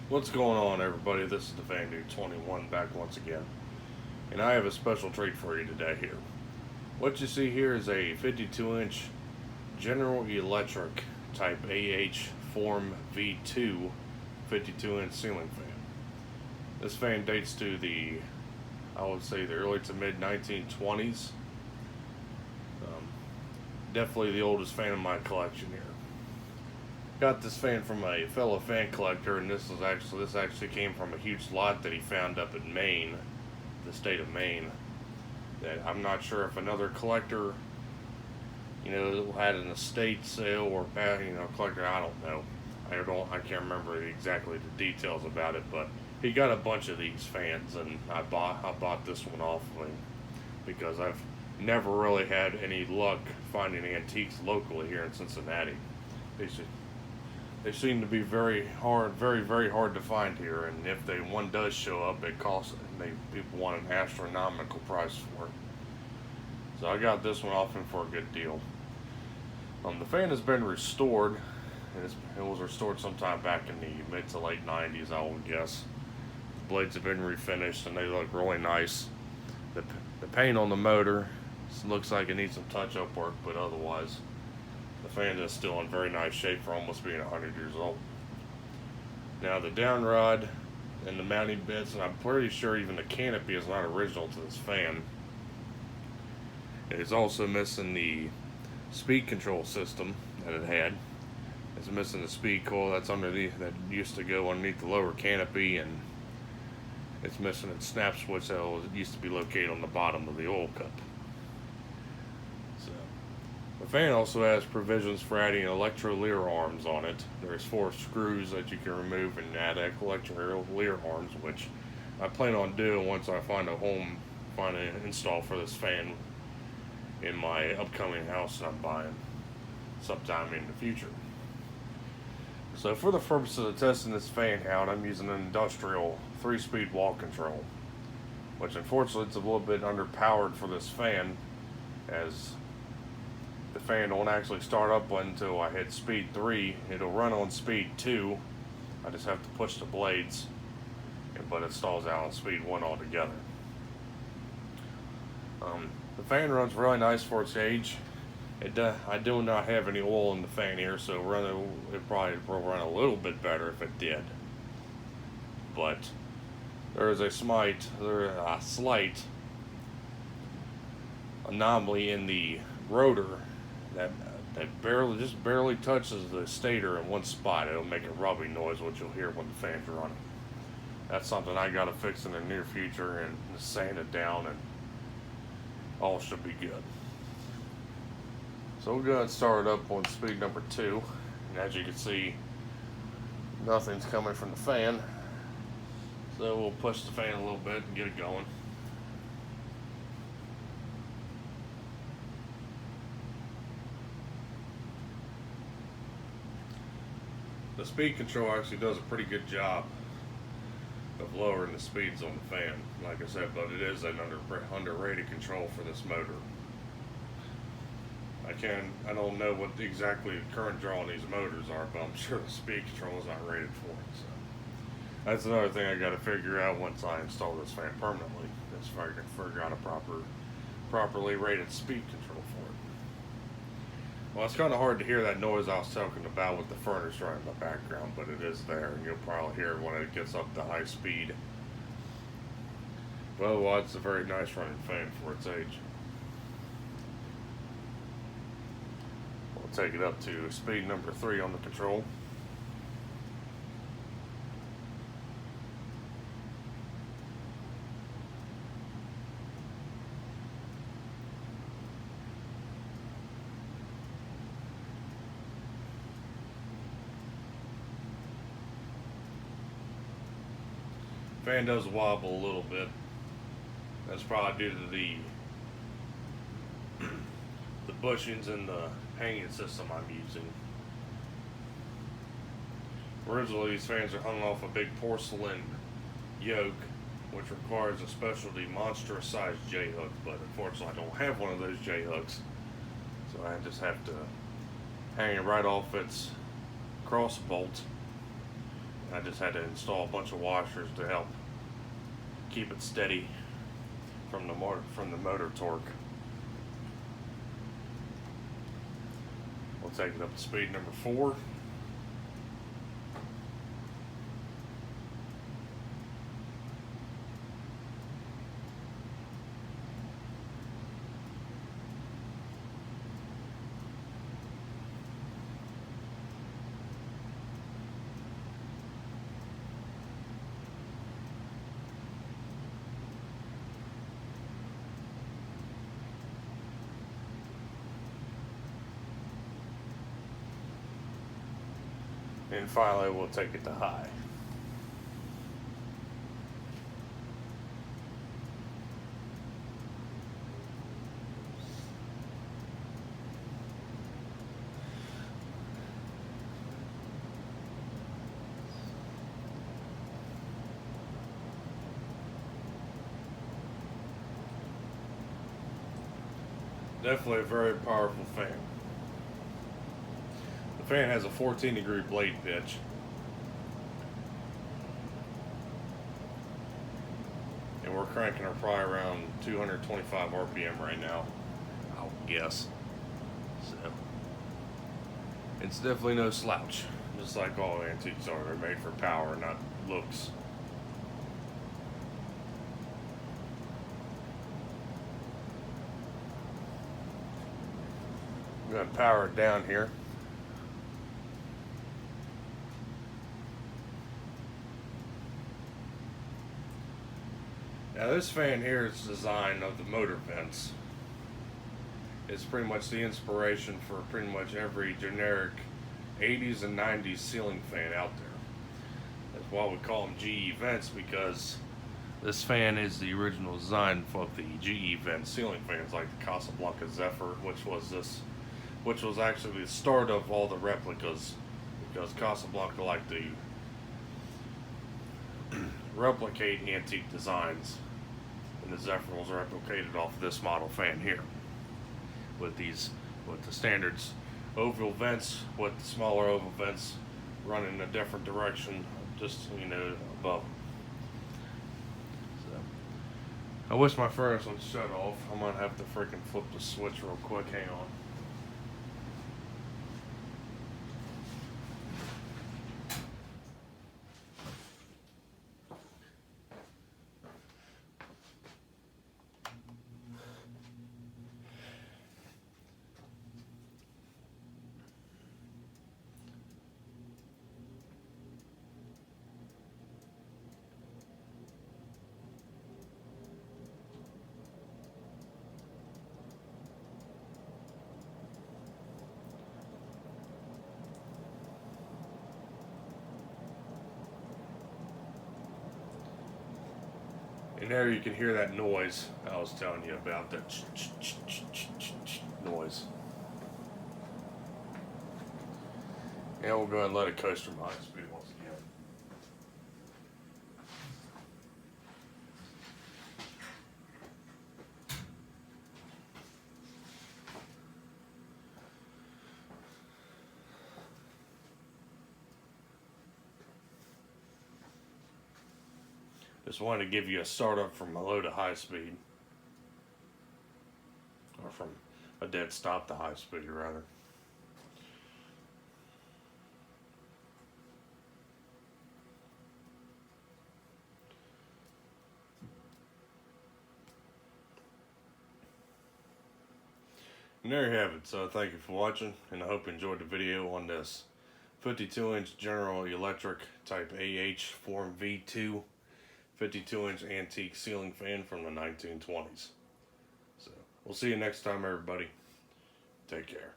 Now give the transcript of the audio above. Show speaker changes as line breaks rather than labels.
What's going on, everybody? This is the Fan Dude 21 back once again, and I have a special treat for you today here. What you see here is a 52-inch General Electric Type AH Form V2 52-inch ceiling fan. This fan dates to I would say, the early to mid 1920s. Definitely the oldest fan in my collection here. Got this fan from a fellow fan collector, and this actually came from a huge lot that he found up in Maine, the state of Maine. That I'm not sure if another collector, had an estate sale or collector. I don't know. I can't remember exactly the details about it, but he got a bunch of these fans, and I bought this one off of him because I've never really had any luck finding antiques locally here in Cincinnati. They seem to be very very hard to find here, and if one does show up, people want an astronomical price for it. So I got this one off him for a good deal. The fan has been restored. It was restored sometime back in the mid to late 90s, I would guess. The blades have been refinished and they look really nice. The paint on the motor looks like it needs some touch-up work, but otherwise, the fan is still in very nice shape for almost being 100 years old. Now the down rod and the mounting bits, and I'm pretty sure even the canopy is not original to this fan. It is also missing the speed control system that it had. It's missing the speed coil that used to go underneath the lower canopy, and it's missing its snap switch that used to be located on the bottom of the oil cup. So the fan also has provisions for adding electro leer arms on it. There's 4 screws that you can remove and add electro leer arms, which I plan on doing once I find an install for this fan in my upcoming house that I'm buying sometime in the future. So for the purpose of testing this fan out, I'm using an industrial 3-speed wall control, which unfortunately it's a little bit underpowered for this fan, as the fan won't actually start up until I hit speed 3. It'll run on speed 2. I just have to push the blades, but it stalls out on speed 1 altogether. The fan runs really nice for its age. I do not have any oil in the fan here, so it probably will run a little bit better if it did. But there is a slight anomaly in the rotor that barely touches the stator in one spot. It'll make a rubbing noise, which you'll hear when the fan's running. That's something I gotta fix in the near future and sand it down, and all should be good. So we'll go ahead and start it up on speed number 2, and as you can see, nothing's coming from the fan. So we'll push the fan a little bit and get it going. The speed control actually does a pretty good job of lowering the speeds on the fan, like I said, but it is an underrated control for this motor. I don't know what exactly the current draw on these motors are, but I'm sure the speed control is not rated for it. So that's another thing I got to figure out once I install this fan permanently. Is if I can figure out a properly rated speed control for it. Well, it's kind of hard to hear that noise I was talking about with the furnace running in the background, but it is there, and you'll probably hear it when it gets up to high speed. But otherwise, it's a very nice running fan for its age. We'll take it up to speed number 3 on the control. Fan does wobble a little bit. That's probably due to the bushings and the hanging system I'm using. Originally, these fans are hung off a big porcelain yoke, which requires a specialty monstrous sized J-hook, but unfortunately I don't have one of those J-hooks, so I just have to hang it right off its cross bolt I just had to install a bunch of washers to help keep it steady from the motor torque. We'll take it up to speed number 4. And finally, we'll take it to high. Definitely a very powerful fan. The fan has a 14-degree blade pitch. And we're cranking her probably around 225 RPM right now, I'll guess. So, it's definitely no slouch. Just like all antiques are, they're made for power, not looks. I'm going to power it down here. Now this fan here is designed of the motor vents. It's pretty much the inspiration for pretty much every generic 80s and 90s ceiling fan out there. That's why we call them GE vents, because this fan is the original design of the GE vent ceiling fans, like the Casablanca Zephyr, which was actually the start of all the replicas, because Casablanca liked to replicate antique designs, and the Zephyr was replicated off of this model fan here, with the standards oval vents, with the smaller oval vents running in a different direction, just above them. So, I wish my furnace would shut off. I'm gonna have to freaking flip the switch real quick. Hang on. And there you can hear that noise I was telling you about, that noise. And we'll go ahead and let it coast from high speed once again. Just wanted to give you a startup from a low to high speed, or from a dead stop to high speed, rather. And there you have it. So thank you for watching, and I hope you enjoyed the video on this 52-inch General Electric Type AH Form V2 52-inch antique ceiling fan from the 1920s. So we'll see you next time, everybody. Take care.